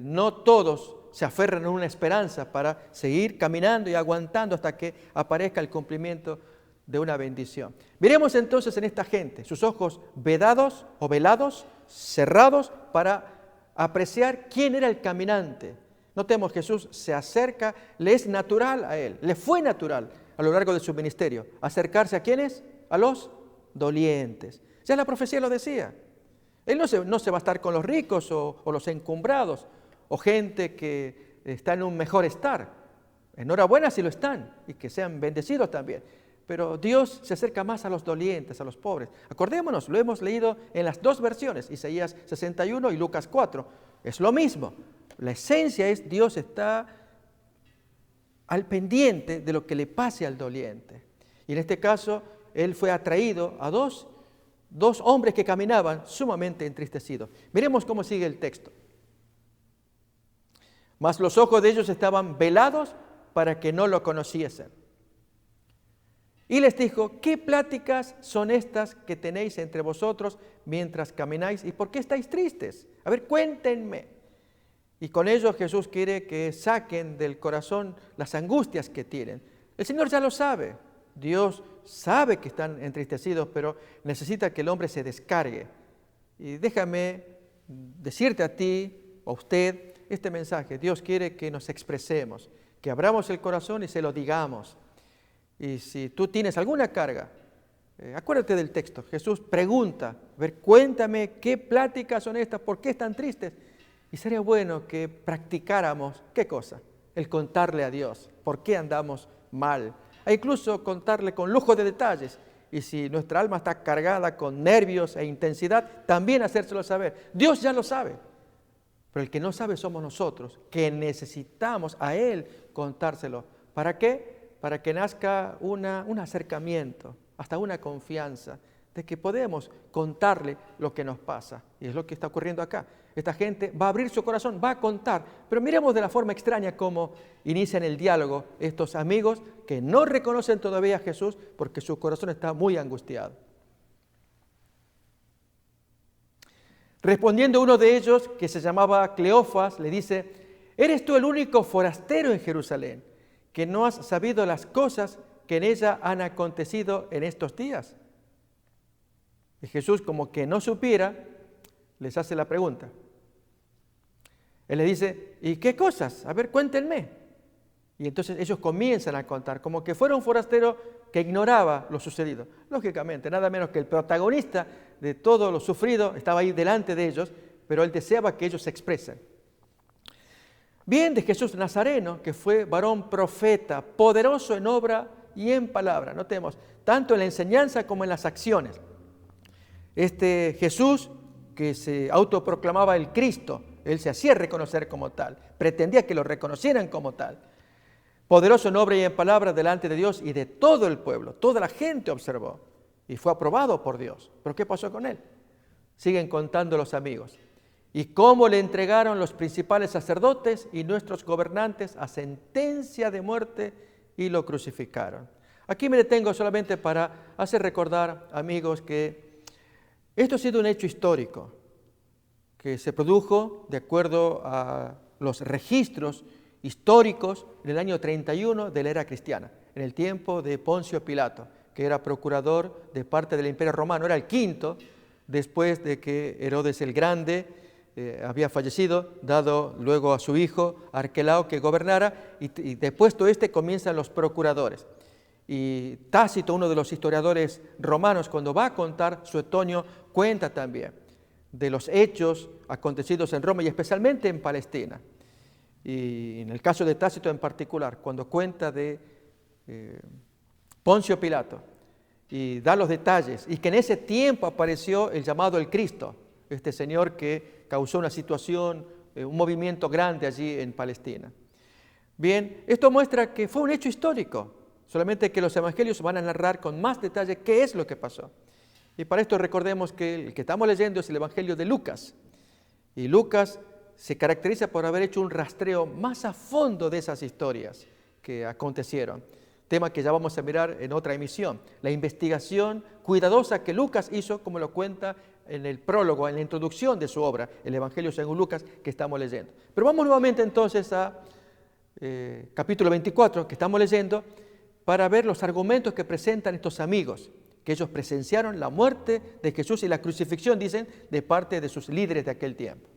no todos se aferran a una esperanza para seguir caminando y aguantando hasta que aparezca el cumplimiento de una bendición. Miremos entonces en esta gente, sus ojos vedados o velados, cerrados, para apreciar quién era el caminante, Notemos, Jesús se acerca, le es natural a él, le fue natural a lo largo de su ministerio, acercarse a ¿quiénes? A los dolientes. Ya la profecía lo decía. Él no se va a estar con los ricos o los encumbrados o gente que está en un mejor estar. Enhorabuena si lo están y que sean bendecidos también. Pero Dios se acerca más a los dolientes, a los pobres. Acordémonos, lo hemos leído en las dos versiones, Isaías 61 y Lucas 4. Es lo mismo. La esencia es Dios está al pendiente de lo que le pase al doliente. Y en este caso, Él fue atraído a dos hombres que caminaban sumamente entristecidos. Miremos cómo sigue el texto. Mas los ojos de ellos estaban velados para que no lo conociesen. Y les dijo, ¿qué pláticas son estas que tenéis entre vosotros mientras camináis? ¿Y por qué estáis tristes? A ver, cuéntenme. Y con ello Jesús quiere que saquen del corazón las angustias que tienen. El Señor ya lo sabe. Dios sabe que están entristecidos, pero necesita que el hombre se descargue. Y déjame decirte a ti, o a usted, este mensaje. Dios quiere que nos expresemos, que abramos el corazón y se lo digamos. Y si tú tienes alguna carga, acuérdate del texto. Jesús pregunta, a ver, cuéntame qué pláticas son estas, por qué están tristes. Y sería bueno que practicáramos, ¿qué cosa? El contarle a Dios por qué andamos mal. E incluso contarle con lujo de detalles. Y si nuestra alma está cargada con nervios e intensidad, también hacérselo saber. Dios ya lo sabe. Pero el que no sabe somos nosotros, que necesitamos a Él contárselo. ¿Para qué? Para que nazca un acercamiento, hasta una confianza, de que podemos contarle lo que nos pasa. Y es lo que está ocurriendo acá. Esta gente va a abrir su corazón, va a contar. Pero miremos de la forma extraña cómo inician el diálogo estos amigos que no reconocen todavía a Jesús porque su corazón está muy angustiado. Respondiendo uno de ellos, que se llamaba Cleofas, le dice, ¿eres tú el único forastero en Jerusalén, que no has sabido las cosas que en ella han acontecido en estos días? Y Jesús, como que no supiera, les hace la pregunta. Él les dice, ¿y qué cosas? A ver, cuéntenme. Y entonces ellos comienzan a contar, como que fuera un forastero que ignoraba lo sucedido. Lógicamente, nada menos que el protagonista de todo lo sufrido estaba ahí delante de ellos, pero él deseaba que ellos se expresen. Bien de Jesús Nazareno, que fue varón profeta, poderoso en obra y en palabra. Notemos, tanto en la enseñanza como en las acciones. Este Jesús, que se autoproclamaba el Cristo, él se hacía reconocer como tal, pretendía que lo reconocieran como tal. Poderoso en obra y en palabra delante de Dios y de todo el pueblo. Toda la gente observó y fue aprobado por Dios. ¿Pero qué pasó con él? Siguen contando los amigos. Y cómo le entregaron los principales sacerdotes y nuestros gobernantes a sentencia de muerte y lo crucificaron. Aquí me detengo solamente para hacer recordar, amigos, que esto ha sido un hecho histórico que se produjo de acuerdo a los registros históricos en el año 31 de la era cristiana, en el tiempo de Poncio Pilato, que era procurador de parte del Imperio Romano, era el quinto después de que Herodes el Grande había fallecido, dado luego a su hijo Arquelao que gobernara, y depuesto este comienzan los procuradores. Y Tácito, uno de los historiadores romanos, cuando va a contar Suetonio, cuenta también de los hechos acontecidos en Roma y especialmente en Palestina. Y en el caso de Tácito en particular, cuando cuenta de Poncio Pilato y da los detalles, y que en ese tiempo apareció el llamado el Cristo, este señor que causó una situación, un movimiento grande allí en Palestina. Bien, esto muestra que fue un hecho histórico, solamente que los evangelios van a narrar con más detalle qué es lo que pasó. Y para esto recordemos que el que estamos leyendo es el Evangelio de Lucas. Y Lucas se caracteriza por haber hecho un rastreo más a fondo de esas historias que acontecieron. Tema que ya vamos a mirar en otra emisión. La investigación cuidadosa que Lucas hizo, como lo cuenta en el prólogo, en la introducción de su obra, el Evangelio según Lucas, que estamos leyendo. Pero vamos nuevamente entonces a capítulo 24, que estamos leyendo, para ver los argumentos que presentan estos amigos, que ellos presenciaron la muerte de Jesús y la crucifixión, dicen, de parte de sus líderes de aquel tiempo.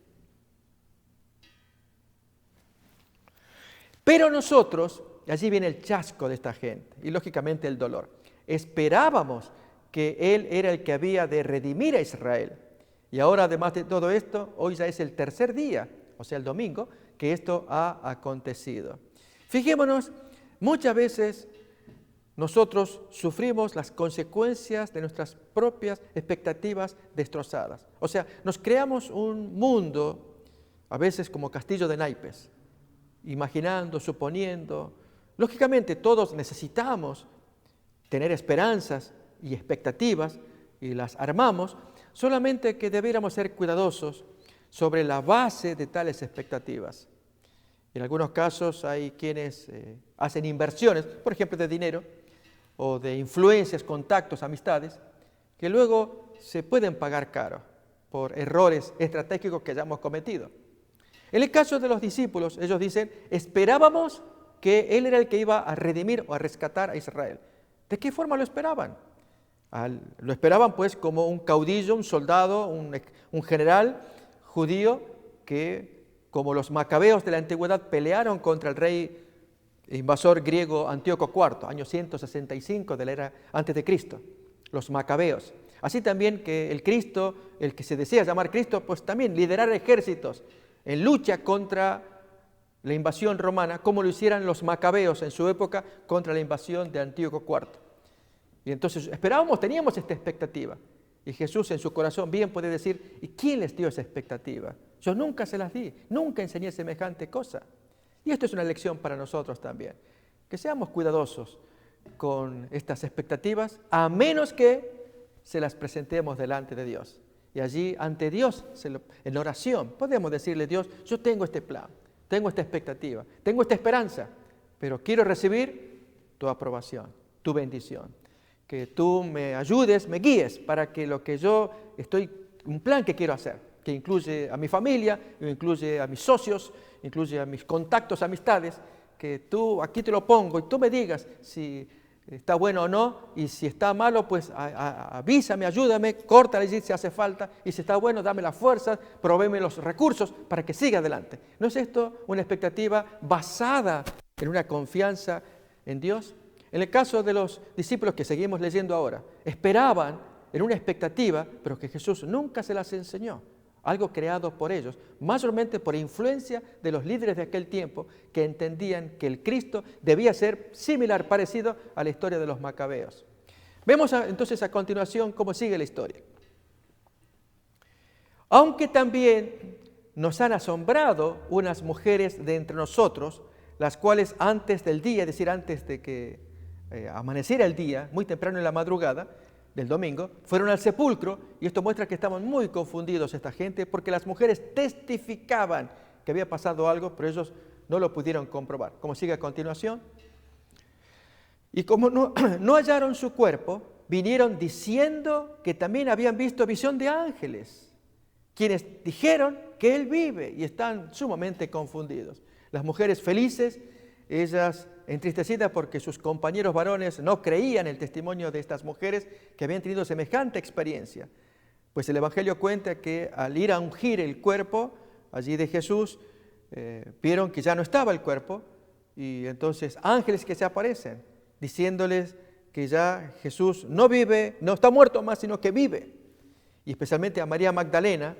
Pero nosotros, y allí viene el chasco de esta gente, y lógicamente el dolor, esperábamos que Él era el que había de redimir a Israel. Y ahora, además de todo esto, hoy ya es el tercer día, o sea, el domingo, que esto ha acontecido. Fijémonos, muchas veces nosotros sufrimos las consecuencias de nuestras propias expectativas destrozadas. O sea, nos creamos un mundo, a veces como castillo de naipes, imaginando, suponiendo. Lógicamente, todos necesitamos tener esperanzas y expectativas y las armamos, solamente que debiéramos ser cuidadosos sobre la base de tales expectativas. En algunos casos hay quienes hacen inversiones, por ejemplo, de dinero o de influencias, contactos, amistades, que luego se pueden pagar caro por errores estratégicos que hayamos cometido. En el caso de los discípulos, ellos dicen, esperábamos que Él era el que iba a redimir o a rescatar a Israel. ¿De qué forma lo esperaban? Lo esperaban pues como un caudillo, un soldado, un general judío que, como los macabeos de la antigüedad, pelearon contra el rey invasor griego Antíoco IV, año 165 de la era antes de Cristo, los macabeos. Así también que el Cristo, el que se desea llamar Cristo, pues también liderar ejércitos en lucha contra la invasión romana, como lo hicieran los macabeos en su época contra la invasión de Antíoco IV. Y entonces esperábamos, teníamos esta expectativa. Y Jesús en su corazón bien puede decir, ¿y quién les dio esa expectativa? Yo nunca se las di, nunca enseñé semejante cosa. Y esto es una lección para nosotros también, que seamos cuidadosos con estas expectativas, a menos que se las presentemos delante de Dios. Y allí, ante Dios, en oración, podemos decirle, Dios, yo tengo este plan, tengo esta expectativa, tengo esta esperanza, pero quiero recibir tu aprobación, tu bendición. Que tú me ayudes, me guíes para que lo que yo un plan que quiero hacer, que incluye a mi familia, incluye a mis socios, incluye a mis contactos, amistades, que tú aquí te lo pongo y tú me digas si está bueno o no, y si está malo, pues avísame, ayúdame, córtale allí si hace falta, y si está bueno, dame la fuerza, provéeme los recursos para que siga adelante. ¿No es esto una expectativa basada en una confianza en Dios? En el caso de los discípulos que seguimos leyendo ahora, esperaban en una expectativa, pero que Jesús nunca se las enseñó. Algo creado por ellos, mayormente por influencia de los líderes de aquel tiempo que entendían que el Cristo debía ser similar, parecido a la historia de los macabeos. Vemos entonces a continuación cómo sigue la historia. Aunque también nos han asombrado unas mujeres de entre nosotros, las cuales antes del día, es decir, antes de que amaneciera el día, muy temprano en la madrugada del domingo, fueron al sepulcro, y esto muestra que estaban muy confundidos esta gente, porque las mujeres testificaban que había pasado algo, pero ellos no lo pudieron comprobar. Como sigue a continuación. Y como no hallaron su cuerpo, vinieron diciendo que también habían visto visión de ángeles, quienes dijeron que Él vive, y están sumamente confundidos. Las mujeres felices, ellas entristecidas porque sus compañeros varones no creían el testimonio de estas mujeres que habían tenido semejante experiencia. Pues el Evangelio cuenta que al ir a ungir el cuerpo allí de Jesús, vieron que ya no estaba el cuerpo, y entonces ángeles que se aparecen diciéndoles que ya Jesús no vive, no está muerto más, sino que vive. Y especialmente a María Magdalena,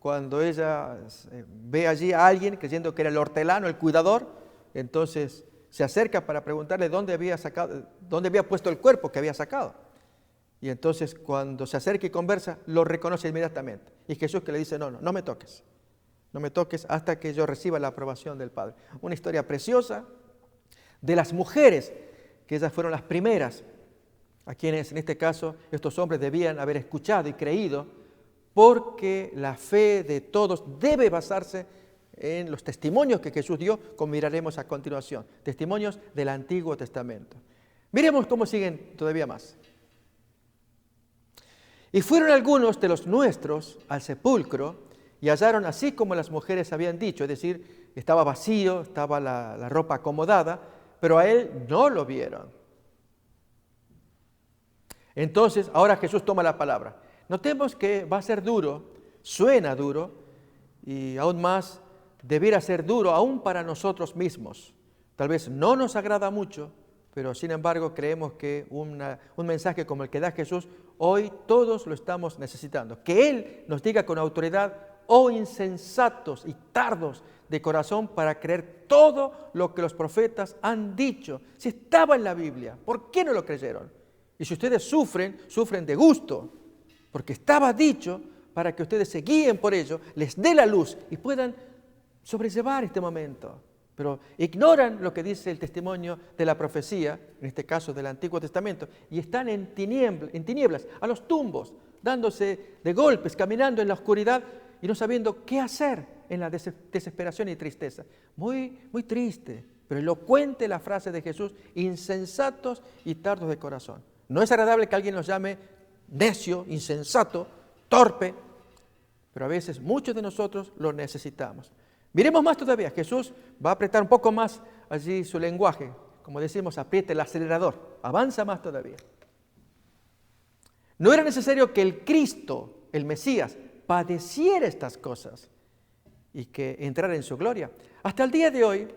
cuando ella ve allí a alguien creyendo que era el hortelano, el cuidador, entonces se acerca para preguntarle dónde había puesto el cuerpo que había sacado. Y entonces cuando se acerca y conversa, lo reconoce inmediatamente. Y Jesús que le dice, no me toques. No me toques hasta que yo reciba la aprobación del Padre. Una historia preciosa de las mujeres, que ellas fueron las primeras, a quienes en este caso estos hombres debían haber escuchado y creído, porque la fe de todos debe basarse en los testimonios que Jesús dio, como miraremos a continuación, testimonios del Antiguo Testamento. Miremos cómo siguen todavía más. Y fueron algunos de los nuestros al sepulcro y hallaron así como las mujeres habían dicho, es decir, estaba vacío, estaba la ropa acomodada, pero a Él no lo vieron. Entonces, ahora Jesús toma la palabra. Notemos que va a ser duro, suena duro, y aún más debiera ser duro aún para nosotros mismos, Tal vez no nos agrada mucho, pero sin embargo creemos que un mensaje como el que da Jesús, hoy todos lo estamos necesitando. Que Él nos diga con autoridad: oh insensatos y tardos de corazón para creer todo lo que los profetas han dicho. Si estaba en la Biblia, ¿por qué no lo creyeron? Y si ustedes sufren, sufren de gusto, porque estaba dicho para que ustedes se guíen por ello, les dé la luz y puedan sobrellevar este momento. Pero ignoran lo que dice el testimonio de la profecía, en este caso del Antiguo Testamento, y están en tinieblas, a los tumbos, dándose de golpes, caminando en la oscuridad y no sabiendo qué hacer en la desesperación y tristeza. Muy, muy triste, pero elocuente la frase de Jesús: insensatos y tardos de corazón. No es agradable que alguien nos llame necio, insensato, torpe, pero a veces muchos de nosotros lo necesitamos. Miremos más todavía. Jesús va a apretar un poco más allí su lenguaje. Como decimos, apriete el acelerador. Avanza más todavía. No era necesario que el Cristo, el Mesías, padeciera estas cosas y que entrara en su gloria. Hasta el día de hoy,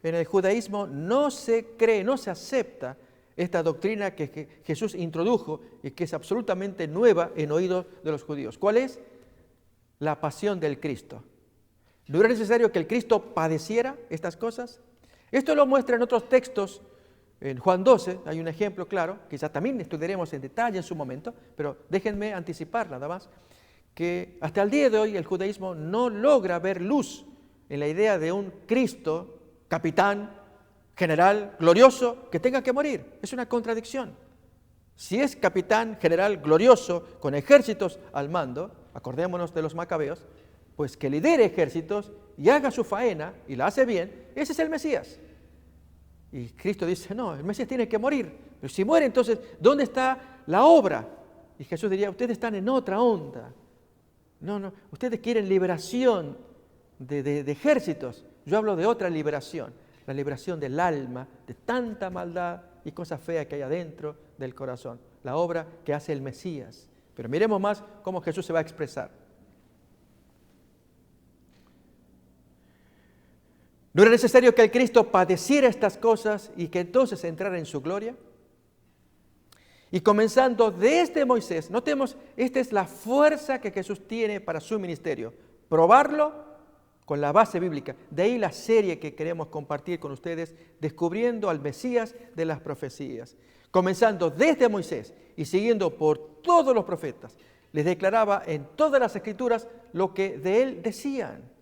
en el judaísmo no se cree, no se acepta esta doctrina que Jesús introdujo y que es absolutamente nueva en oídos de los judíos. ¿Cuál es? La pasión del Cristo. ¿No era necesario que el Cristo padeciera estas cosas? Esto lo muestra en otros textos. En Juan 12 hay un ejemplo claro, que ya también estudiaremos en detalle en su momento, pero déjenme anticipar nada más, que hasta el día de hoy el judaísmo no logra ver luz en la idea de un Cristo, capitán, general, glorioso, que tenga que morir. Es una contradicción. Si es capitán, general, glorioso, con ejércitos al mando, acordémonos de los macabeos, pues que lidere ejércitos y haga su faena y la hace bien, ese es el Mesías. Y Cristo dice: no, el Mesías tiene que morir. Pero si muere, entonces, ¿dónde está la obra? Y Jesús diría: ustedes están en otra onda. No, ustedes quieren liberación de ejércitos. Yo hablo de otra liberación, la liberación del alma, de tanta maldad y cosas feas que hay adentro del corazón. La obra que hace el Mesías. Pero miremos más cómo Jesús se va a expresar. ¿No era necesario que el Cristo padeciera estas cosas y que entonces entrara en su gloria? Y comenzando desde Moisés, notemos, esta es la fuerza que Jesús tiene para su ministerio. Probarlo con la base bíblica. De ahí la serie que queremos compartir con ustedes, descubriendo al Mesías de las profecías. Comenzando desde Moisés y siguiendo por todos los profetas, les declaraba en todas las Escrituras lo que de él decían.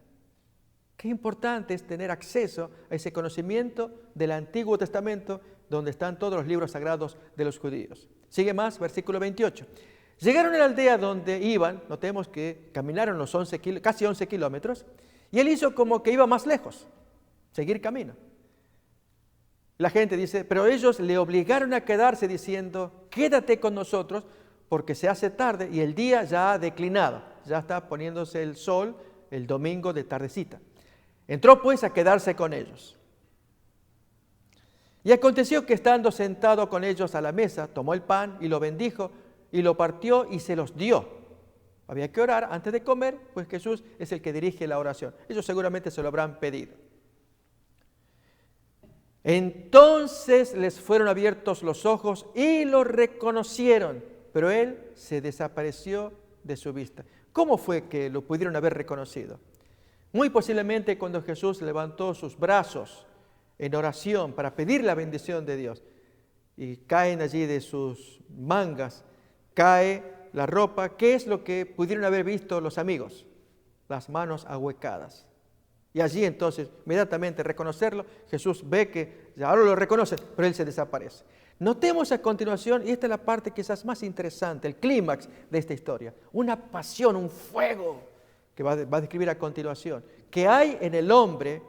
Qué importante es tener acceso a ese conocimiento del Antiguo Testamento, donde están todos los libros sagrados de los judíos. Sigue más, versículo 28. Llegaron a la aldea donde iban, notemos que caminaron los casi 11 kilómetros, y él hizo como que iba más lejos, seguir camino. La gente dice, pero ellos le obligaron a quedarse diciendo: quédate con nosotros porque se hace tarde y el día ya ha declinado, ya está poniéndose el sol el domingo de tardecita. Entró pues a quedarse con ellos. Y aconteció que estando sentado con ellos a la mesa, tomó el pan y lo bendijo y lo partió y se los dio. Había que orar antes de comer, pues Jesús es el que dirige la oración. Ellos seguramente se lo habrán pedido. Entonces les fueron abiertos los ojos y lo reconocieron, pero él se desapareció de su vista. ¿Cómo fue que lo pudieron haber reconocido? Muy posiblemente cuando Jesús levantó sus brazos en oración para pedir la bendición de Dios y caen allí de sus mangas, cae la ropa. ¿Qué es lo que pudieron haber visto los amigos? Las manos ahuecadas. Y allí entonces, inmediatamente reconocerlo, Jesús ve que ya ahora lo reconoce, pero él se desaparece. Notemos a continuación, y esta es la parte quizás más interesante, el clímax de esta historia, una pasión, un fuego que va a describir a continuación, que hay en el hombre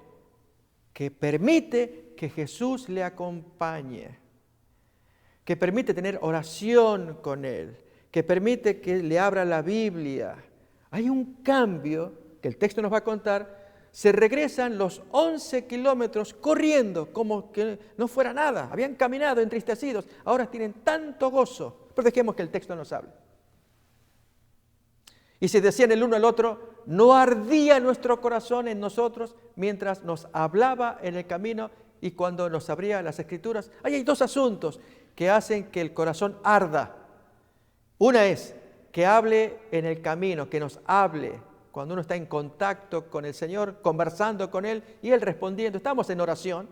que permite que Jesús le acompañe, que permite tener oración con él, que permite que le abra la Biblia. Hay un cambio que el texto nos va a contar. Se regresan los 11 kilómetros corriendo como que no fuera nada. Habían caminado entristecidos, ahora tienen tanto gozo. Pero dejemos que el texto nos hable. Y se decían el uno al otro: ¿no ardía nuestro corazón en nosotros mientras nos hablaba en el camino y cuando nos abría las Escrituras, ahí hay dos asuntos que hacen que el corazón arda. Una es que hable en el camino, que nos hable cuando uno está en contacto con el Señor, conversando con Él y Él respondiendo. Estamos en oración,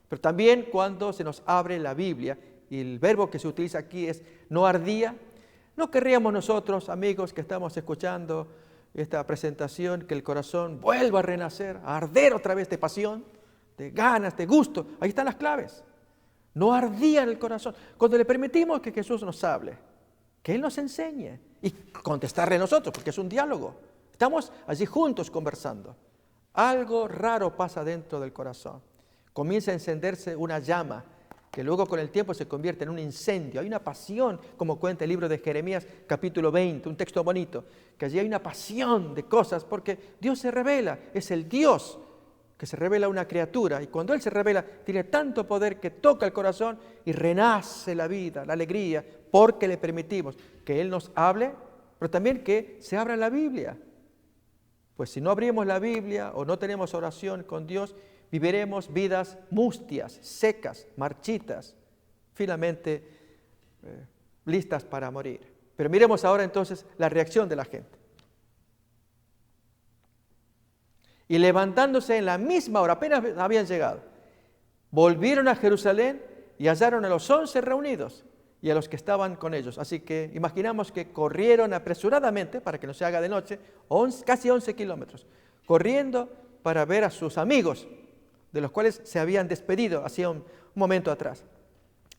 pero también cuando se nos abre la Biblia, y el verbo que se utiliza aquí es no ardía. ¿No querríamos nosotros, amigos, que estamos escuchando esta presentación, que el corazón vuelva a renacer, a arder otra vez de pasión, de ganas, de gusto? Ahí están las claves. No ardía en el corazón. Cuando le permitimos que Jesús nos hable, que Él nos enseñe y contestarle a nosotros, porque es un diálogo. Estamos allí juntos conversando. Algo raro pasa dentro del corazón. Comienza a encenderse una llama que luego con el tiempo se convierte en un incendio. Hay una pasión, como cuenta el libro de Jeremías, capítulo 20, un texto bonito, que allí hay una pasión de cosas porque Dios se revela, es el Dios que se revela a una criatura, y cuando Él se revela tiene tanto poder que toca el corazón y renace la vida, la alegría, porque le permitimos que Él nos hable, pero también que se abra la Biblia. Pues si no abrimos la Biblia o no tenemos oración con Dios, viviremos vidas mustias, secas, marchitas, finalmente listas para morir. Pero miremos ahora entonces la reacción de la gente. Y levantándose en la misma hora, apenas habían llegado, volvieron a Jerusalén y hallaron a los 11 reunidos y a los que estaban con ellos. Así que imaginamos que corrieron apresuradamente, para que no se haga de noche, casi 11 kilómetros, corriendo para ver a sus amigos, de los cuales se habían despedido hacía un momento atrás.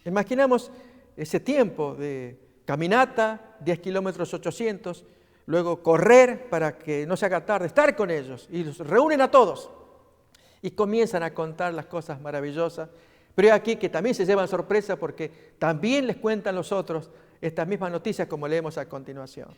Imaginamos ese tiempo de caminata, 10 kilómetros 800, luego correr para que no se haga tarde, estar con ellos, y los reúnen a todos y comienzan a contar las cosas maravillosas. Pero hay aquí que también se llevan sorpresa porque también les cuentan los otros estas mismas noticias como leemos a continuación.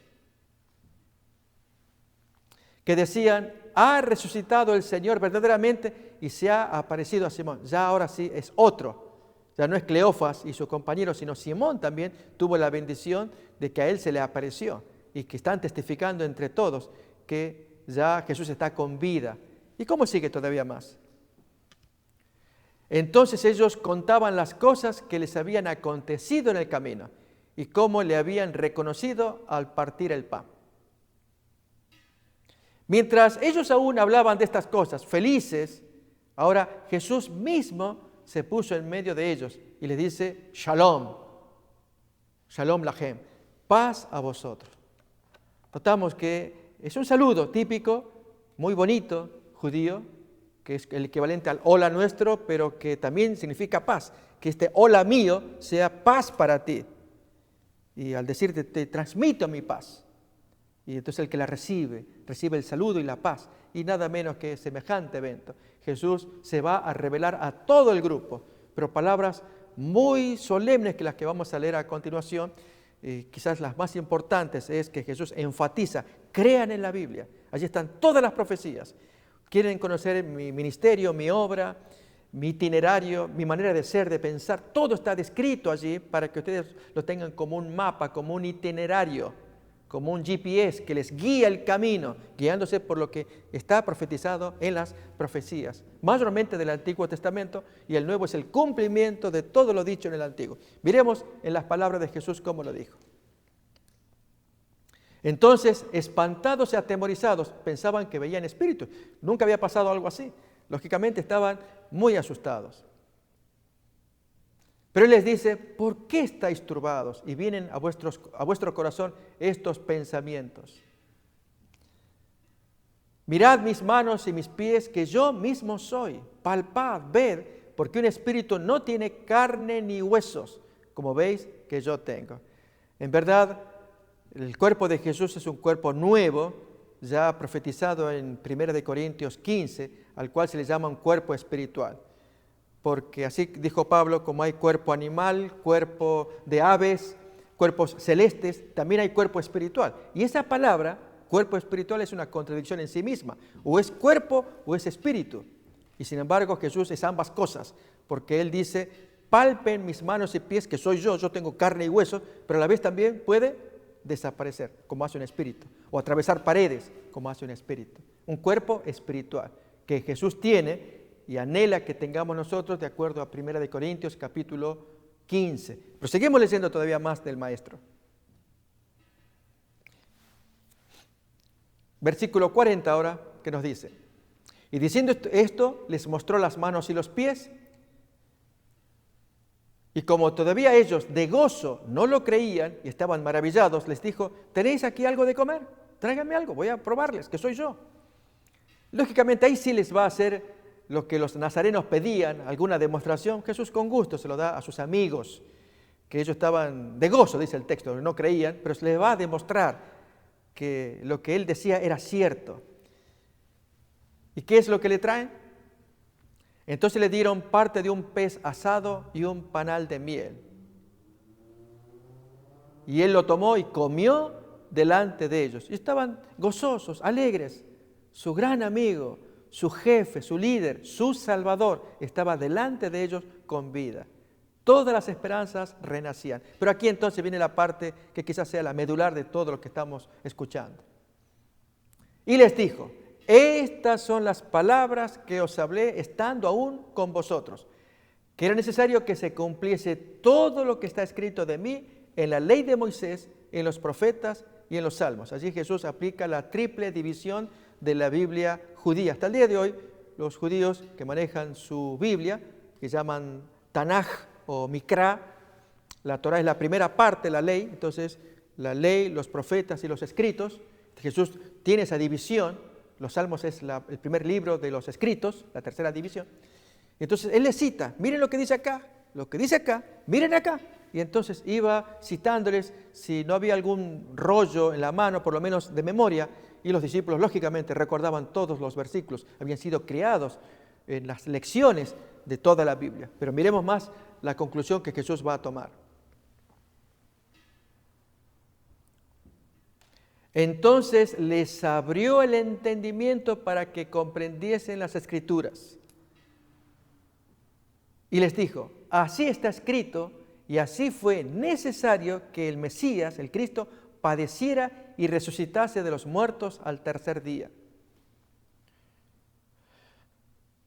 Que decían, ha resucitado el Señor verdaderamente y se ha aparecido a Simón. Ya ahora sí es otro. Ya no es Cleofas y su compañero, sino Simón también tuvo la bendición de que a él se le apareció y que están testificando entre todos que ya Jesús está con vida. ¿Y cómo sigue todavía más? Entonces ellos contaban las cosas que les habían acontecido en el camino y cómo le habían reconocido al partir el pan. Mientras ellos aún hablaban de estas cosas, felices, ahora Jesús mismo se puso en medio de ellos y les dice, Shalom, Shalom Lachem, paz a vosotros. Notamos que es un saludo típico, muy bonito, judío, que es el equivalente al hola nuestro, pero que también significa paz, que este hola mío sea paz para ti. Y al decirte, te transmito mi paz. Y entonces el que la recibe el saludo y la paz, y nada menos que semejante evento. Jesús se va a revelar a todo el grupo, pero palabras muy solemnes que las que vamos a leer a continuación, quizás las más importantes es que Jesús enfatiza, crean en la Biblia, allí están todas las profecías. Quieren conocer mi ministerio, mi obra, mi itinerario, mi manera de ser, de pensar, todo está descrito allí para que ustedes lo tengan como un mapa, como un itinerario, como un GPS que les guía el camino, guiándose por lo que está profetizado en las profecías, mayormente del Antiguo Testamento, y el Nuevo es el cumplimiento de todo lo dicho en el Antiguo. Miremos en las palabras de Jesús cómo lo dijo. Entonces, espantados y atemorizados, pensaban que veían espíritus. Nunca había pasado algo así. Lógicamente estaban muy asustados. Pero Él les dice, ¿por qué estáis turbados? Y vienen a vuestro corazón estos pensamientos. Mirad mis manos y mis pies, que yo mismo soy. Palpad, ved, porque un espíritu no tiene carne ni huesos, como veis que yo tengo. En verdad, el cuerpo de Jesús es un cuerpo nuevo, ya profetizado en 1 Corintios 15, al cual se le llama un cuerpo espiritual. Porque así dijo Pablo, como hay cuerpo animal, cuerpo de aves, cuerpos celestes, también hay cuerpo espiritual. Y esa palabra, cuerpo espiritual, es una contradicción en sí misma. O es cuerpo o es espíritu. Y sin embargo Jesús es ambas cosas, porque Él dice, palpen mis manos y pies, que soy yo tengo carne y huesos, pero a la vez también puede desaparecer, como hace un espíritu, o atravesar paredes, como hace un espíritu. Un cuerpo espiritual que Jesús tiene y anhela que tengamos nosotros de acuerdo a 1 de Corintios capítulo 15. Pero seguimos leyendo todavía más del Maestro. Versículo 40 ahora, que nos dice: y diciendo esto, les mostró las manos y los pies, y como todavía ellos de gozo no lo creían y estaban maravillados, les dijo: ¿tenéis aquí algo de comer? Tráiganme algo, voy a probarles, que soy yo. Lógicamente ahí sí les va a hacer lo que los nazarenos pedían, alguna demostración. Jesús con gusto se lo da a sus amigos, que ellos estaban de gozo, dice el texto, no creían, pero se les va a demostrar que lo que él decía era cierto. ¿Y qué es lo que le traen? Entonces le dieron parte de un pez asado y un panal de miel. Y él lo tomó y comió delante de ellos. Y estaban gozosos, alegres. Su gran amigo, su jefe, su líder, su salvador, estaba delante de ellos con vida. Todas las esperanzas renacían. Pero aquí entonces viene la parte que quizás sea la medular de todo lo que estamos escuchando. Y les dijo: estas son las palabras que os hablé estando aún con vosotros, que era necesario que se cumpliese todo lo que está escrito de mí en la ley de Moisés, en los profetas y en los salmos. Allí Jesús aplica la triple división de la Biblia judía. Hasta el día de hoy, los judíos que manejan su Biblia, que llaman Tanaj o Mikra, la Torah es la primera parte, la ley, entonces la ley, los profetas y los escritos. Jesús tiene esa división. Los Salmos es el primer libro de los escritos, la tercera división. Entonces él les cita: miren lo que dice acá, miren acá. Y entonces iba citándoles, si no había algún rollo en la mano, por lo menos de memoria, y los discípulos lógicamente recordaban todos los versículos, habían sido criados en las lecciones de toda la Biblia. Pero miremos más la conclusión que Jesús va a tomar. Entonces les abrió el entendimiento para que comprendiesen las Escrituras. Y les dijo: así está escrito, y así fue necesario que el Mesías, el Cristo, padeciera y resucitase de los muertos al tercer día,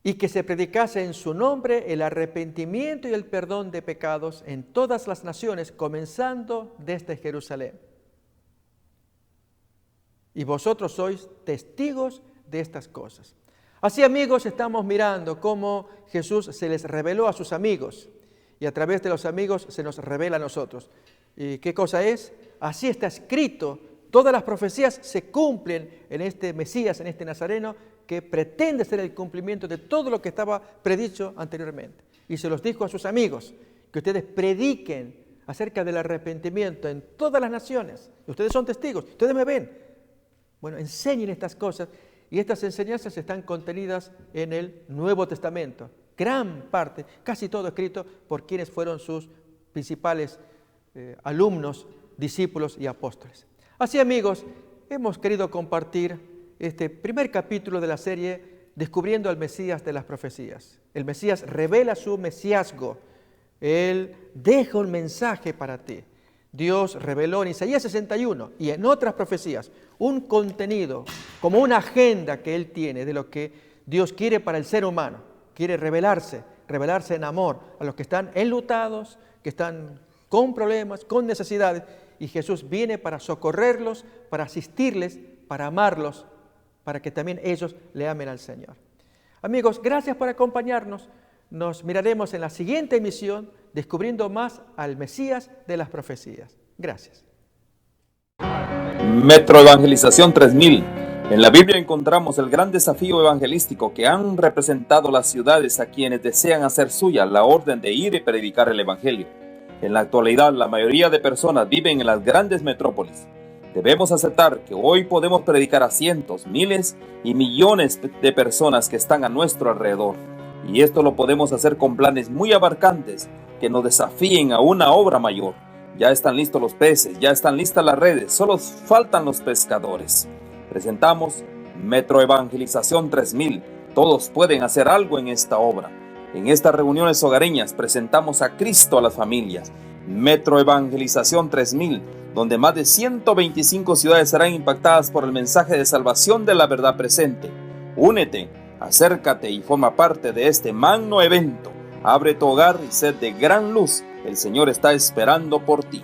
y que se predicase en su nombre el arrepentimiento y el perdón de pecados en todas las naciones, comenzando desde Jerusalén. Y vosotros sois testigos de estas cosas. Así, amigos, estamos mirando cómo Jesús se les reveló a sus amigos, y a través de los amigos se nos revela a nosotros. ¿Y qué cosa es? Así está escrito. Todas las profecías se cumplen en este Mesías, en este Nazareno, que pretende ser el cumplimiento de todo lo que estaba predicho anteriormente. Y se los dijo a sus amigos, que ustedes prediquen acerca del arrepentimiento en todas las naciones. Ustedes son testigos, ustedes me ven. Bueno, enseñen estas cosas, y estas enseñanzas están contenidas en el Nuevo Testamento. Gran parte, casi todo escrito por quienes fueron sus principales alumnos, discípulos y apóstoles. Así, amigos, hemos querido compartir este primer capítulo de la serie Descubriendo al Mesías de las Profecías. El Mesías revela su mesiasgo. Él deja un mensaje para ti. Dios reveló en Isaías 61 y en otras profecías un contenido, como una agenda que Él tiene de lo que Dios quiere para el ser humano. Quiere revelarse en amor a los que están enlutados, que están con problemas, con necesidades. Y Jesús viene para socorrerlos, para asistirles, para amarlos, para que también ellos le amen al Señor. Amigos, gracias por acompañarnos. Nos miraremos en la siguiente emisión, descubriendo más al Mesías de las profecías. Gracias. Metro Evangelización 3000. En la Biblia encontramos el gran desafío evangelístico que han representado las ciudades a quienes desean hacer suya la orden de ir y predicar el Evangelio. En la actualidad, la mayoría de personas viven en las grandes metrópolis. Debemos aceptar que hoy podemos predicar a cientos, miles y millones de personas que están a nuestro alrededor. Y esto lo podemos hacer con planes muy abarcantes que nos desafíen a una obra mayor. Ya están listos los peces, ya están listas las redes, solo faltan los pescadores. Presentamos Metro Evangelización 3000. Todos pueden hacer algo en esta obra. En estas reuniones hogareñas presentamos a Cristo a las familias. Metro Evangelización 3000, donde más de 125 ciudades serán impactadas por el mensaje de salvación de la verdad presente. Únete Acércate y forma parte de este magno evento. Abre tu hogar y sed de gran luz. El Señor está esperando por ti.